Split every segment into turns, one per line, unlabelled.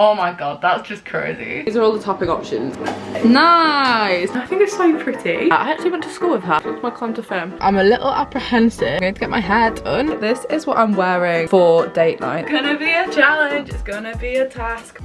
Oh my god, that's just crazy.
These are all the topping options. Nice.
I think it's so pretty.
I actually went to school with her. That's my claim to fame. I'm a little apprehensive. I'm going to get my hair done. This is what I'm wearing for date night.
It's gonna be a challenge. It's gonna be a task.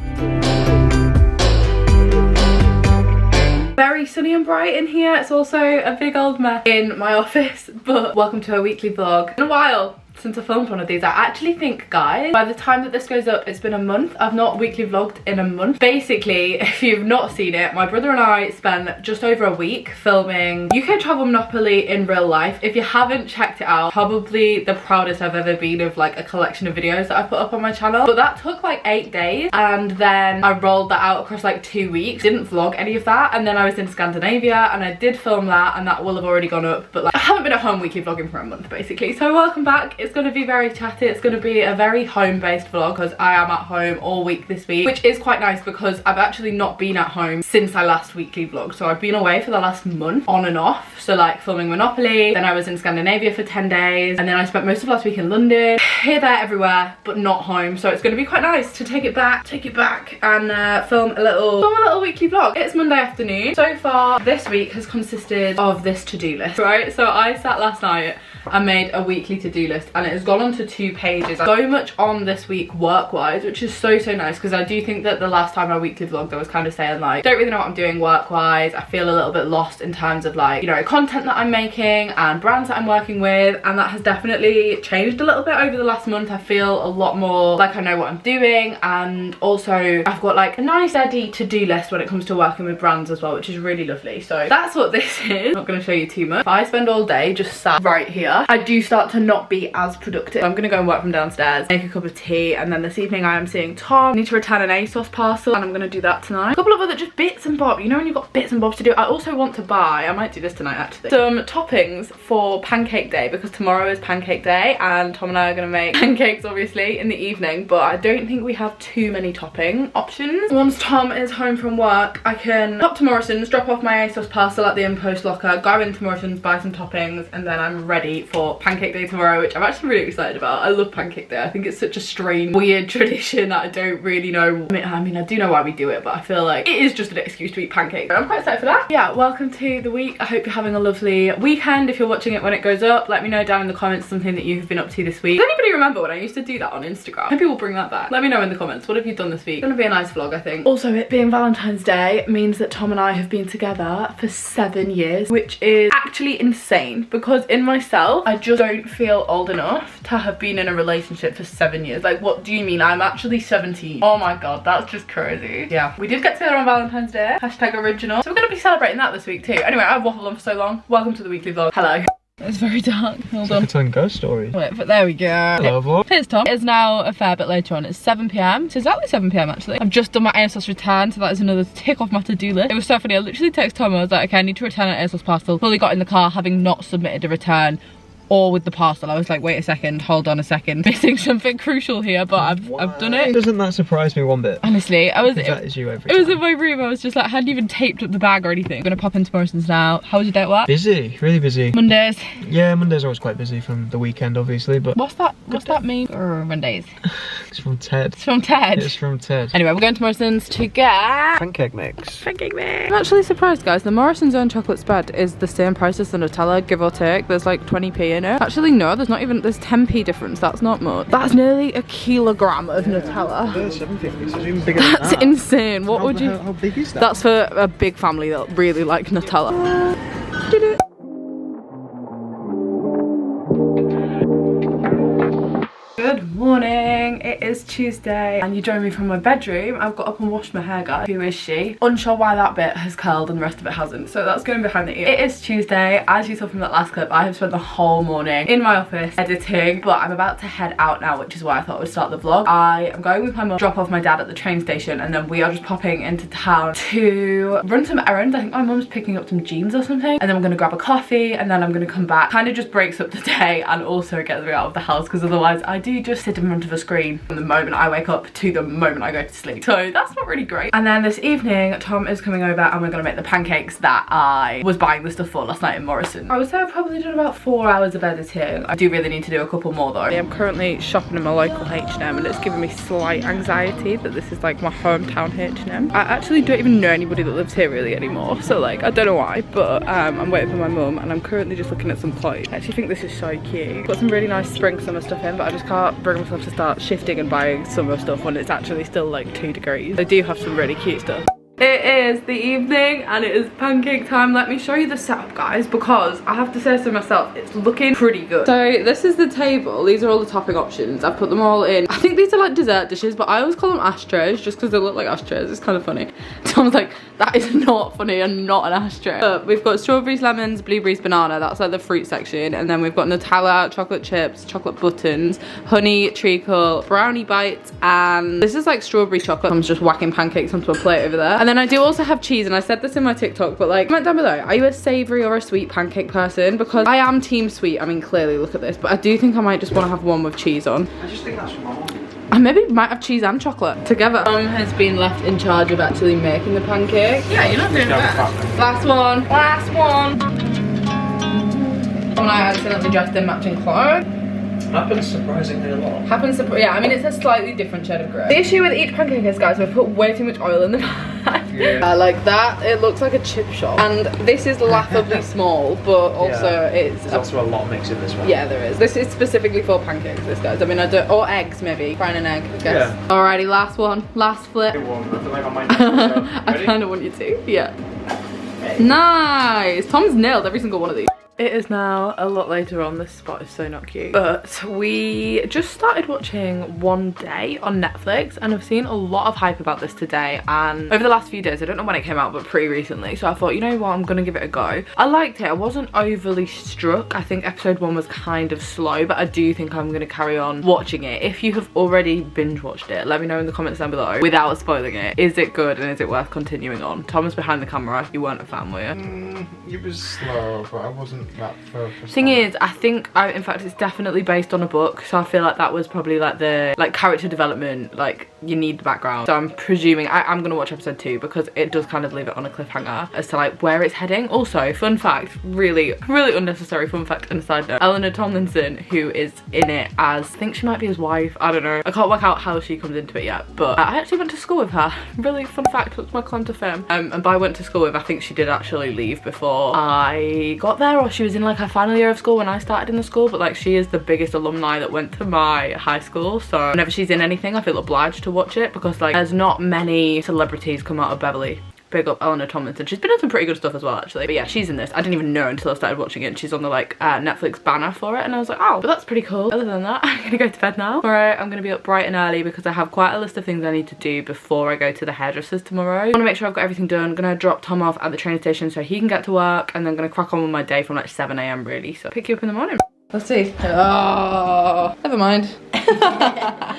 Very sunny and bright in here. It's also a big old mess in my office, but welcome to a weekly vlog. In a while since I filmed one of these. I actually think, guys, by the time that this goes up, it's been a month. I've not weekly vlogged in a month. Basically, if you've not seen it, my brother and I spent just over a week filming UK Travel Monopoly in real life. If you haven't checked it out, probably the proudest I've ever been of like a collection of videos that I put up on my channel. But that took like 8 days, and then I rolled that out across like 2 weeks. Didn't vlog any of that, and then I was in Scandinavia and I did film that, and that will have already gone up. But like, I haven't been at home weekly vlogging for a month basically. So welcome back. It's going to be very chatty. It's going to be a very home-based vlog because I am at home all week this week, which is quite nice because I've actually not been at home since I last weekly vlogged. So I've been away for the last month on and off, so like filming Monopoly, then I was in Scandinavia for 10 days, and then I spent most of last week in London, here, there, everywhere, but not home. So it's going to be quite nice to take it back and film a little weekly vlog. It's Monday afternoon. So far this week has consisted of this to-do list, right? So I sat last night and made a weekly to-do list, and it has gone on to 2 pages. So much on this week work-wise, which is so nice, because I do think that the last time I weekly vlogged, I was kind of saying like, don't really know what I'm doing work-wise. I feel a little bit lost in terms of like, you know, content that I'm making and brands that I'm working with, and that has definitely changed a little bit over the last month. I feel a lot more like I know what I'm doing, and also I've got like a nice steady to-do list when it comes to working with brands as well, which is really lovely. So that's what this is. I'm not going to show you too much. If I spend all day just sat right here, I do start to not be as productive. I'm gonna go and work from downstairs, make a cup of tea, and then this evening I am seeing Tom. I need to return an ASOS parcel, and I'm gonna do that tonight. A couple of other just bits and bobs. You know when you've got bits and bobs to do? I also want to buy, I might do this tonight actually, some toppings for Pancake Day, because tomorrow is Pancake Day and Tom and I are gonna make pancakes obviously in the evening, but I don't think we have too many topping options. Once Tom is home from work, I can pop to Morrison's, drop off my ASOS parcel at the InPost locker, go into Morrison's, buy some toppings, and then I'm ready for Pancake Day tomorrow, which I'm actually really excited about. I love Pancake Day. I think it's such a strange, weird tradition that I don't really know. I mean, I do know why we do it, but I feel like it is just an excuse to eat pancake. But I'm quite excited for that. Yeah, welcome to the week. I hope you're having a lovely weekend. If you're watching it when it goes up, let me know down in the comments something that you've been up to this week. Does anybody remember when I used to do that on Instagram? Maybe we'll bring that back. Let me know in the comments. What have you done this week? It's gonna be a nice vlog, I think. Also, it being Valentine's Day means that Tom and I have been together for 7 years, which is actually insane, because in myself, I just don't feel old enough to have been in a relationship for 7 years. Like, what do you mean? I'm actually 17. Oh my god, that's just crazy. Yeah, we did get together on Valentine's Day. #original. So we're gonna be celebrating that this week too. Anyway, I've waffled on for so long. Welcome to the weekly vlog. Hello. It's very dark. Hold on.
It's telling ghost stories.
Wait, but there we go.
Hello, vlog.
Here's Tom. It's now a fair bit later on. It's 7 PM. It's exactly 7 PM actually. I've just done my ASOS return, so that is another tick off my to-do list. It was so funny. I literally texted Tom. I was like, okay, I need to return an ASOS parcel. Fully got in the car, having not submitted a return or with the parcel. I was like, wait a second, hold on a second, missing something crucial here, but I've done it.
Doesn't that surprise me one bit?
Honestly,
that is you every time.
It was in my room. I was just like, I hadn't even taped up the bag or anything. I'm gonna pop into Morrison's now. How was your day at work?
Busy, really busy.
Mondays.
Yeah, Mondays are always quite busy from the weekend, obviously, but
What's that mean? Mondays.
it's from Ted.
It's from Ted.
It's from Ted.
Anyway, we're going to Morrison's to get
Pancake mix.
pancake mix. I'm actually surprised, guys. The Morrison's own chocolate spread is the same price as the Nutella, give or take. There's like 20p in it. Actually, no, there's 10p difference. That's not much. That's nearly a kilogram of Nutella.
Yeah, 750, so it's even bigger
That's
than that.
insane. What would you...
How big is that?
That's for a big family that really like Nutella. Good morning, it is Tuesday and you join me from my bedroom. I've got up and washed my hair, guys. Who is she? Unsure why that bit has curled and the rest of it hasn't, so that's going behind the ear. It is Tuesday. As you saw from that last clip, I have spent the whole morning in my office editing, but I'm about to head out now, which is why I thought I would start the vlog. I am going with my mum, drop off my dad at the train station, and then we are just popping into town to run some errands. I think my mum's picking up some jeans or something, and then we're going to grab a coffee, and then I'm going to come back. Kind of just breaks up the day and also gets me out of the house, because otherwise I do just sit in front of a screen from the moment I wake up to the moment I go to sleep. So that's not really great. And then this evening, Tom is coming over and we're gonna make the pancakes that I was buying the stuff for last night in Morrison. I would say I've probably done about 4 hours of editing. I do really need to do a couple more though. I'm currently shopping in my local H&M and it's giving me slight anxiety that this is like my hometown H&M. I actually don't even know anybody that lives here really anymore, so like I don't know why, but I'm waiting for my mum and I'm currently just looking at some clothes. I actually think this is so cute. Got some really nice spring summer stuff in, but I just can't bring myself to start shifting and buying summer stuff when it's actually still like 2 degrees. I do have some really cute stuff. It is the evening and it is pancake time. Let me show you the setup, guys, because I have to say so myself, it's looking pretty good. So this is the table. These are all the topping options. I've put them all in. I think these are like dessert dishes, but I always call them ashtrays just because they look like ashtrays. It's kind of funny. Tom's like, that is not funny and not an ashtray. We've got strawberries, lemons, blueberries, banana. That's like the fruit section. And then we've got Nutella, chocolate chips, chocolate buttons, honey, treacle, brownie bites, and this is like strawberry chocolate. Tom's just whacking pancakes onto a plate over there. And then I do also have cheese, and I said this in my TikTok, but like, comment down below, are you a savoury or a sweet pancake person? Because I am team sweet. I mean, clearly, look at this, but I do think I might just want to have one with cheese on.
I just think that's from my mum.
I maybe might have cheese and chocolate together. Mum has been left in charge of actually making the pancake. Yeah, you're not doing that. Last one. Last one. And I accidentally dressed in matching clothes.
Happens surprisingly a lot.
Yeah, I mean, it's a slightly different shade of grey. The issue with each pancake is, guys, we've put way too much oil in the pan. Yeah. Like that, it looks like a chip shop. And this is laughably small, but also it's...
There's also a lot of mix in this one.
Yeah, there is. This is specifically for pancakes, this, guys. I mean, I don't... Or eggs, maybe. Frying an egg, I guess. Yeah. Alrighty, last one. Last flip.
I feel like I might have to,
I kind of want you to. Yeah. Okay. Nice! Tom's nailed every single one of these. It is now a lot later on. This spot is so not cute. But we just started watching One Day on Netflix and I've seen a lot of hype about this today, and over the last few days, I don't know when it came out, but pretty recently. So I thought, you know what, I'm gonna give it a go. I liked it. I wasn't overly struck. I think episode 1 was kind of slow, but I do think I'm gonna carry on watching it. If you have already binge watched it, let me know in the comments down below without spoiling it. Is it good and is it worth continuing on? Thomas behind the camera, you weren't a fan, were you?
It was slow, but I wasn't that focused.
Thing is, I think in fact it's definitely based on a book, so I feel like that was probably like the character development, like you need the background. So I'm presuming I'm gonna watch episode 2 because it does kind of leave it on a cliffhanger as to like where it's heading. Also, fun fact, really unnecessary fun fact and a side note, Eleanor Tomlinson, who is in it as, I think she might be his wife, I don't know, I can't work out how she comes into it yet, but I actually went to school with her. Really fun fact, that's my claim to fame. And by went to school with, I think she did actually leave before I got there, or she was in like her final year of school when I started in the school, but like she is the biggest alumni that went to my high school, so whenever she's in anything I feel obliged to watch it because like there's not many celebrities come out of Beverley. Big up Eleanor Tomlinson. She's been in some pretty good stuff as well, actually. But yeah, she's in this. I didn't even know until I started watching it. She's on the like Netflix banner for it, and I was like, oh, but that's pretty cool. Other than that, I'm gonna go to bed now. Alright, I'm gonna be up bright and early because I have quite a list of things I need to do before I go to the hairdressers tomorrow. I want to make sure I've got everything done. I'm gonna drop Tom off at the train station so he can get to work, and then gonna crack on with my day from like 7 AM really. So pick you up in the morning. Let's see. Oh, never mind.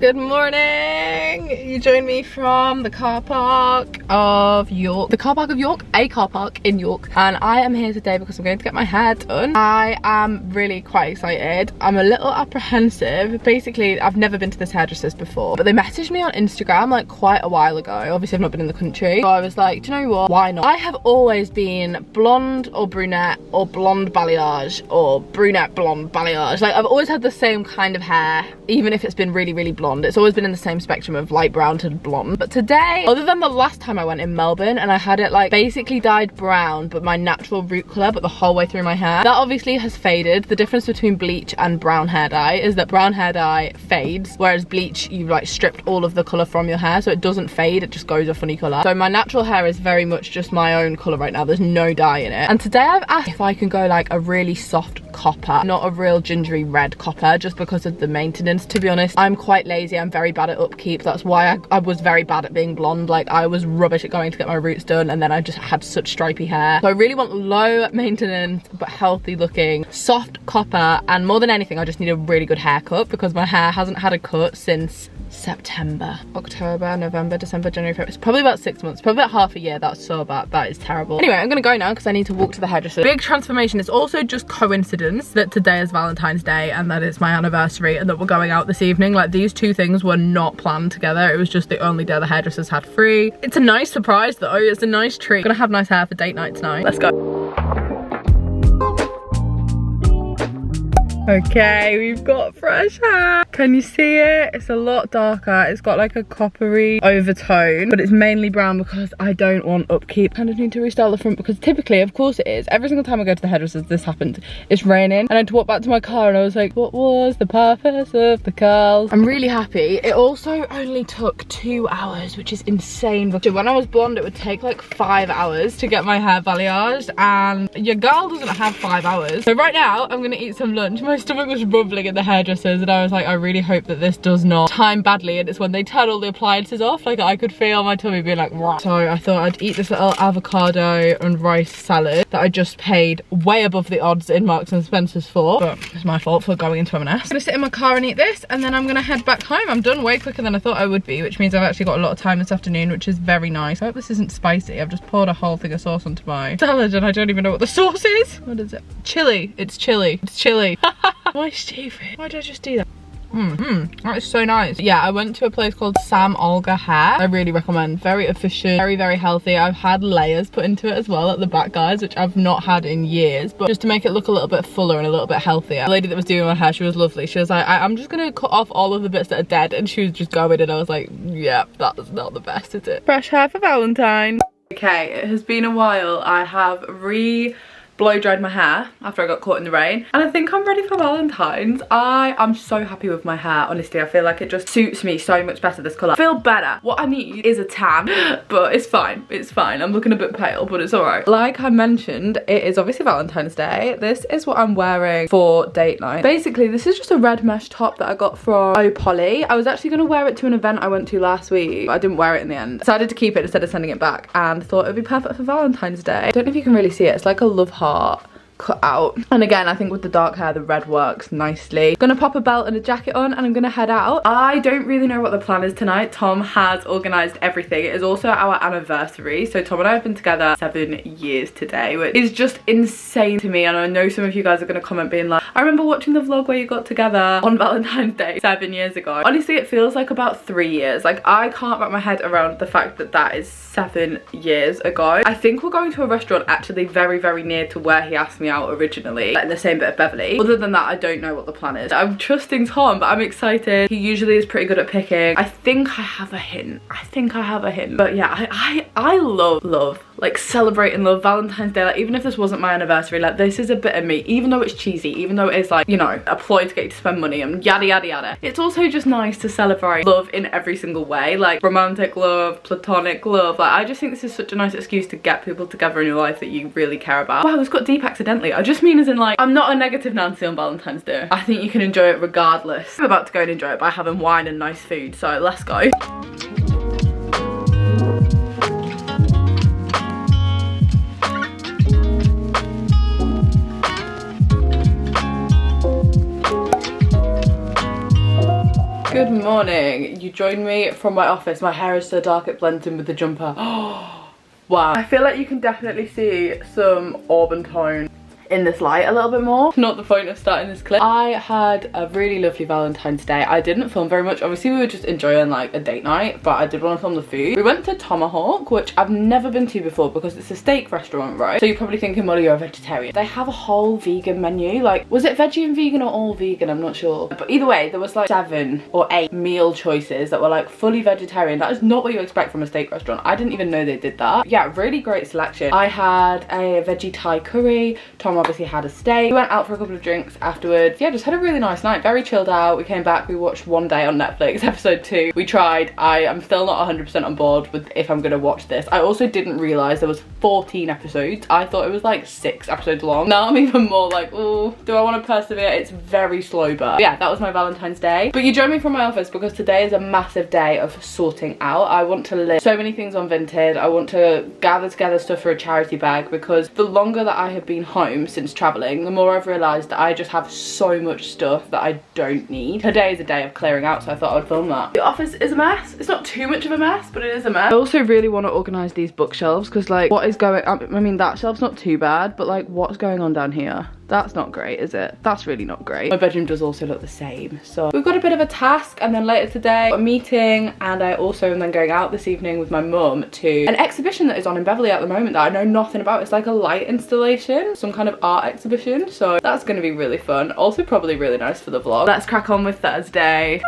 Good morning. You join me from the car park of York. The car park of York? A car park in York. And I am here today because I'm going to get my hair done. I am really quite excited. I'm a little apprehensive. Basically, I've never been to this hairdresser's before, but they messaged me on Instagram like quite a while ago. Obviously, I've not been in the country. So I was like, do you know what? Why not? I have always been blonde or brunette or blonde balayage or brunette blonde balayage. Like I've always had the same kind of hair, even if it's been really blonde. It's always been in the same spectrum of light brown to blonde. But today, other than the last time I went in Melbourne and I had it like basically dyed brown but my natural root colour but the whole way through my hair, that obviously has faded. The difference between bleach and brown hair dye is that brown hair dye fades, whereas bleach, you like stripped all of the colour from your hair so it doesn't fade, it just goes a funny colour. So my natural hair is very much just my own colour right now. There's no dye in it. And today I've asked if I can go like a really soft copper, not a real gingery red copper, just because of the maintenance. To be honest, I'm quite lazy. I'm very bad at upkeep. That's why I was very bad at being blonde. Like I was rubbish at going to get my roots done, and then I just had such stripy hair. So I really want low maintenance but healthy looking soft copper, and more than anything I just need a really good haircut because my hair hasn't had a cut since
September, October, November, December, January, February. It's probably about 6 months, probably about half a year. That's so bad. That is terrible. Anyway, I'm gonna go now because I need to walk to the hairdresser. Big transformation. It's also just coincidence that today is Valentine's Day and that it's my anniversary and that we're going out this evening. Like, these two things were not planned together. It was just the only day the hairdressers had free. It's a nice surprise though. It's a nice treat. I'm gonna have nice hair for date night tonight. Let's go. Okay, we've got fresh hair. Can you see it? It's a lot darker. It's got like a coppery overtone, but it's mainly brown because I don't want upkeep. Kind of need to restyle the front because typically, of course it is, every single time I go to the hairdressers, this happened. It's raining and I had to walk back to my car and I was like, what was the purpose of the curls? I'm really happy. It also only took 2 hours, which is insane. Because when I was blonde, it would take like 5 hours to get my hair balayaged, and your girl doesn't have 5 hours. So right now, I'm gonna eat some lunch. My stomach was rumbling at the hairdressers and I was like, I really hope that this does not time badly, and it's when they turn all the appliances off, like I could feel my tummy being like, rah. So I thought I'd eat this little avocado and rice salad that I just paid way above the odds in Marks and Spencer's for, but it's my fault for going into M&S. I'm gonna sit in my car and eat this and then I'm gonna head back home. I'm done way quicker than I thought I would be, which means I've actually got a lot of time this afternoon, which is very nice. I hope this isn't spicy. I've just poured a whole thing of sauce onto my salad and I don't even know what the sauce is. What is it? Chili. It's chili. It's chili. Why stupid? Why did I just do that? That is so nice. Yeah, I went to a place called Sam Olga Hair. I really recommend. Very efficient, very, very healthy. I've had layers put into it as well at the back, guys, which I've not had in years, but just to make it look a little bit fuller and a little bit healthier. The lady that was doing my hair, she was lovely. She was like, I'm just gonna cut off all of the bits that are dead, and she was just going, and I was like, yeah, that's not the best, is it? Fresh hair for Valentine's. Okay, it has been a while. I have blow dried my hair after I got caught in the rain and I think I'm ready for Valentine's. I'm so happy with my hair, honestly. I feel like it just suits me so much better, this colour. I feel better. What I need is a tan, but it's fine. It's fine. I'm looking a bit pale, but it's alright. Like I mentioned, it is obviously Valentine's Day. This is what I'm wearing for date night. Basically, this is just a red mesh top that I got from Oh Polly. I was actually going to wear it to an event I went to last week, but I didn't wear it in the end. Decided to keep it instead of sending it back and thought it would be perfect for Valentine's Day. I don't know if you can really see it. It's like a love heart cut out, and again I think with the dark hair the red works nicely. Gonna pop a belt and a jacket on and I'm gonna head out. I don't really know what the plan is tonight. Tom has organised everything. It is also our anniversary, so Tom and I have been together 7 years today, which is just insane to me, and I know some of you guys are gonna comment being like, I remember watching the vlog where you got together on Valentine's Day 7 years ago. Honestly, it feels like about 3 years. Like, I can't wrap my head around the fact that that is 7 years ago. I think we're going to a restaurant actually very, very near to where he asked me out originally, like in the same bit of Beverley. Other than that, I don't know what the plan is. I'm trusting Tom, but I'm excited. He usually is pretty good at picking. I think I have a hint. But yeah, I love like celebrate and love Valentine's Day. Like, even if this wasn't my anniversary, like this is a bit of me, even though it's cheesy, even though it's like, you know, a ploy to get you to spend money and yada yada yada. It's also just nice to celebrate love in every single way, like romantic love, platonic love. Like, I just think this is such a nice excuse to get people together in your life that you really care about. Wow, it's got deep accidentally. I just mean as in, like, I'm not a negative Nancy on Valentine's Day. I think you can enjoy it regardless. I'm about to go and enjoy it by having wine and nice food, so let's go. Good morning. You joined me from my office. My hair is so dark it blends in with the jumper. Wow. I feel like you can definitely see some auburn tone in this light a little bit more. Not the point of starting this clip. I had a really lovely Valentine's Day. I didn't film very much. Obviously we were just enjoying like a date night, but I did want to film the food. We went to Tomahawk, which I've never been to before because it's a steak restaurant, right? So you're probably thinking, Molly, you're a vegetarian. They have a whole vegan menu. Like, was it veggie and vegan or all vegan? I'm not sure. But either way, there was like 7 or 8 meal choices that were like fully vegetarian. That is not what you expect from a steak restaurant. I didn't even know they did that. Yeah, really great selection. I had a veggie Thai curry. Tom obviously had a steak. We went out for a couple of drinks afterwards. Yeah, just had a really nice night. Very chilled out. We came back, we watched One Day on Netflix, episode 2. We tried. I'm still not 100% on board with if I'm gonna watch this. I also didn't realise there was 14 episodes. I thought it was like 6 episodes long. Now I'm even more like, oh, do I want to persevere? It's very slow burn. Yeah, that was my Valentine's Day. But you joined me from my office because today is a massive day of sorting out. I want to list so many things on Vinted. I want to gather together stuff for a charity bag because the longer that I have been home home since traveling, the more I've realised that I just have so much stuff that I don't need. Today is a day of clearing out, so I thought I'd film that. The office is a mess. It's not too much of a mess, but it is a mess. I also really want to organise these bookshelves because, like, what is going on? I mean, that shelf's not too bad, but like, what's going on down here? That's not great, is it? That's really not great. My bedroom does also look the same. So we've got a bit of a task, and then later today, a meeting, and I also am then going out this evening with my mum to an exhibition that is on in Beverley at the moment that I know nothing about. It's like a light installation, some kind of art exhibition. So that's gonna be really fun. Also probably really nice for the vlog. Let's crack on with Thursday.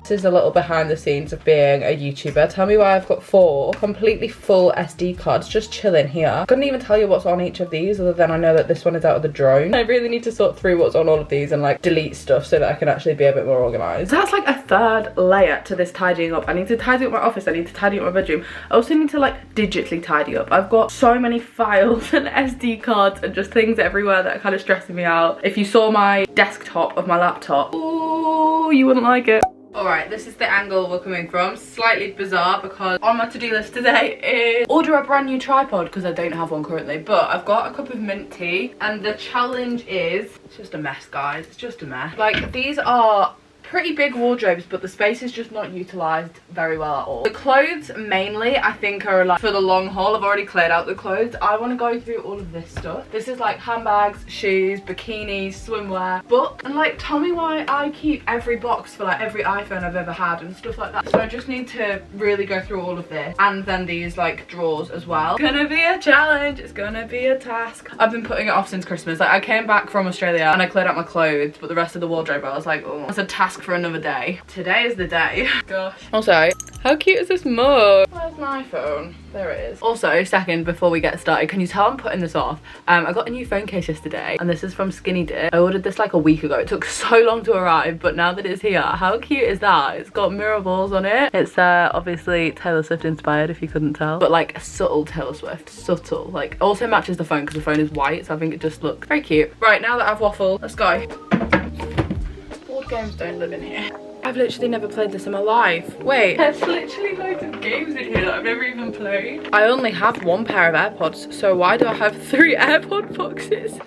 This is a little behind the scenes of being a YouTuber. Tell me why I've got 4 completely full SD cards just chilling here. I couldn't even tell you what's on each of these other than I know that this one is out of the drone. I really need to sort through what's on all of these and like delete stuff so that I can actually be a bit more organised. So that's like a 3rd layer to this tidying up. I need to tidy up my office, I need to tidy up my bedroom. I also need to like digitally tidy up. I've got so many files and SD cards and just things everywhere that are kind of stressing me out. If you saw my desktop of my laptop, ooh, you wouldn't like it. Alright, this is the angle we're coming from. Slightly bizarre because on my to-do list today is order a brand new tripod because I don't have one currently. But I've got a cup of mint tea and the challenge is, it's just a mess, guys. It's just a mess. Like, these are pretty big wardrobes, but the space is just not utilised very well at all. The clothes mainly I think are like for the long haul. I've already cleared out the clothes. I want to go through all of this stuff. This is like handbags, shoes, bikinis, swimwear, book, and like tell me why I keep every box for like every iPhone I've ever had and stuff like that. So I just need to really go through all of this, and then these like drawers as well. It's gonna be a challenge, it's gonna be a task. I've been putting it off since Christmas. Like, I came back from Australia and I cleared out my clothes, but the rest of the wardrobe I was like, oh, it's a task for another day. Today is the day. Gosh. Also, how cute is this mug? Where's my phone? There it is. Also, second, before we get started, can you tell I'm putting this off? I got a new phone case yesterday, and this is from Skinny Dip. I ordered this like a week ago. It took so long to arrive, but now that it's here, how cute is that? It's got mirror balls on it. It's obviously Taylor Swift inspired, if you couldn't tell, but like a subtle Taylor Swift. Subtle. Like, also matches the phone because the phone is white, so I think it just looks very cute. Right, now that I've waffled, let's go. Board games don't live in here. I've literally never played this in my life. Wait, there's literally loads of games in here that I've never even played. I only have 1 pair of AirPods, so why do I have 3 AirPod boxes?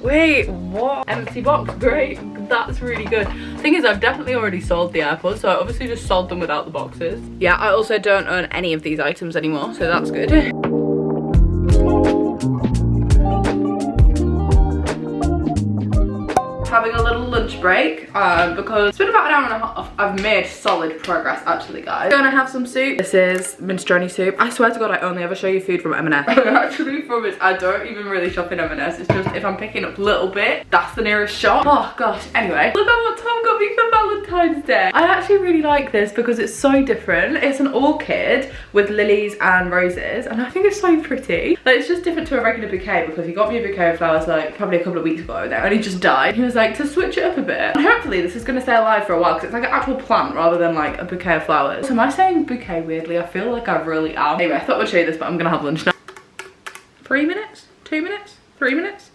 Wait, what? Empty box, great. That's really good. Thing is, I've definitely already sold the AirPods, so I obviously just sold them without the boxes. Yeah, I also don't own any of these items anymore, so that's good. Having a little lunch break because it's been about an hour and a half. I've made solid progress actually, guys. Gonna have some soup. This is minestrone soup. I swear to God, I only ever show you food from M&S. I actually promise I don't even really shop in M&S. It's just if I'm picking up a little bit, that's the nearest shop. Oh gosh, anyway, look at what Tom got me for Valentine's Day. I actually really like this because it's so different. It's an orchid with lilies and roses, and I think it's so pretty. Like, it's just different to a regular bouquet because he got me a bouquet of flowers like probably a couple of weeks ago. They only just died. He was like, to switch it up a bit. And hopefully this is going to stay alive for a while because it's like an actual plant rather than like a bouquet of flowers. So am I saying bouquet weirdly? I feel like I really am. Anyway, I thought I'd show you this, but I'm going to have lunch now. 3 minutes? 2 minutes? 3 minutes?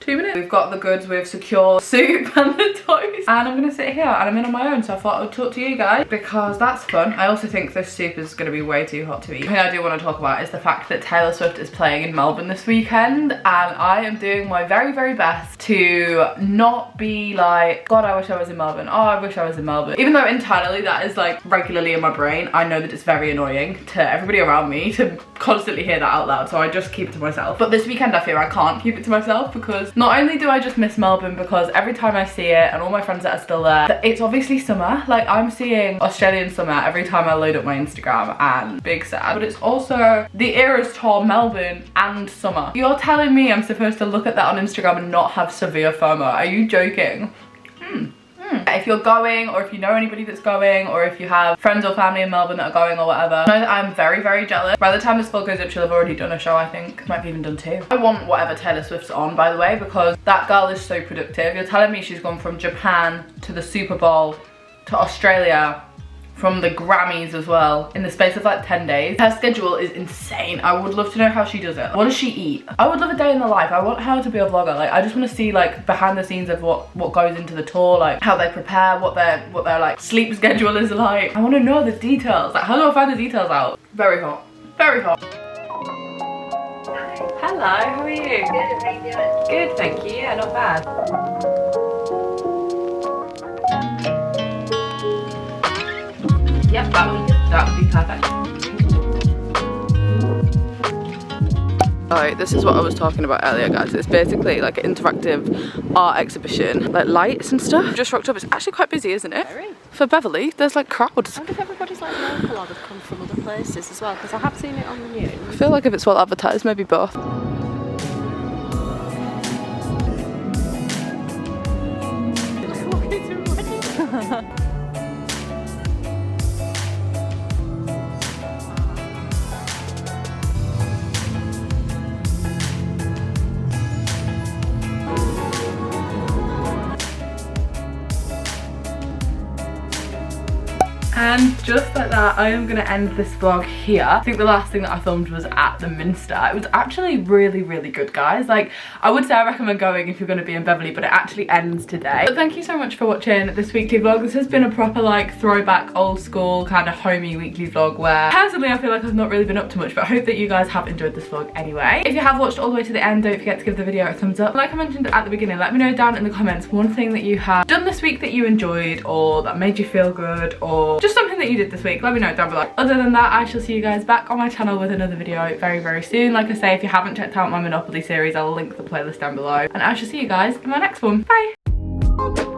2 minutes. We've got the goods, we've secured soup and the toast, and I'm gonna sit here and I'm in on my own, so I thought I would talk to you guys because that's fun. I also think this soup is gonna be way too hot to eat. The thing I do want to talk about is the fact that Taylor Swift is playing in Melbourne this weekend, and I am doing my very, very best to not be like, God, I wish I was in Melbourne. Oh, I wish I was in Melbourne. Even though internally that is like regularly in my brain, I know that it's very annoying to everybody around me to constantly hear that out loud, so I just keep it to myself. But this weekend I feel I can't keep it to myself because not only do I just miss Melbourne because every time I see it and all my friends that are still there, it's obviously summer. Like, I'm seeing Australian summer every time I load up my Instagram, and big sad. But it's also the Eras tour, Melbourne and summer. You're telling me I'm supposed to look at that on Instagram and not have severe FOMO? Are you joking? If you're going, or if you know anybody that's going, or if you have friends or family in Melbourne that are going or whatever, know that I'm very, very jealous. By the time this vlog goes up, she'll have already done a show, I think. Might have even done 2. I want whatever Taylor Swift's on, by the way, because that girl is so productive. You're telling me she's gone from Japan to the Super Bowl to Australia, from the Grammys as well, in the space of like 10 days. Her schedule is insane. I would love to know how she does it. What does she eat? I would love a day in the life. I want her to be a vlogger. Like, I just want to see like behind the scenes of what goes into the tour, like how they prepare, what their like sleep schedule is like. I want to know the details. Like, how do I find the details out? Very hot. Very hot. Hello, how are you?
Good, how you doing?
Good, thank you. Yeah, not bad. Yep, that would be perfect. So this is what I was talking about earlier, guys. It's basically like an interactive art exhibition, like lights and stuff. Just rocked up. It's actually quite busy, isn't it?
Very.
For Beverley, there's like crowds.
I wonder if everybody's like local or they've come from other places as well, because I have seen it on the news.
I feel like if it's well advertised, maybe both. And just like that, I am gonna end this vlog here. I think the last thing that I filmed was at the Minster. It was actually really, really good, guys. Like, I would say I recommend going if you're gonna be in Beverley, but it actually ends today. But thank you so much for watching this weekly vlog. This has been a proper like throwback, old school, kind of homey weekly vlog where personally I feel like I've not really been up to much, but I hope that you guys have enjoyed this vlog anyway. If you have watched all the way to the end, don't forget to give the video a thumbs up. Like I mentioned at the beginning, let me know down in the comments one thing that you have done this week that you enjoyed or that made you feel good, or just something that you did this week. Let me know down below. Other than that, I shall see you guys back on my channel with another video very, very soon. Like I say, if you haven't checked out my Monopoly series, I'll link the playlist down below, and I shall see you guys in my next one. Bye.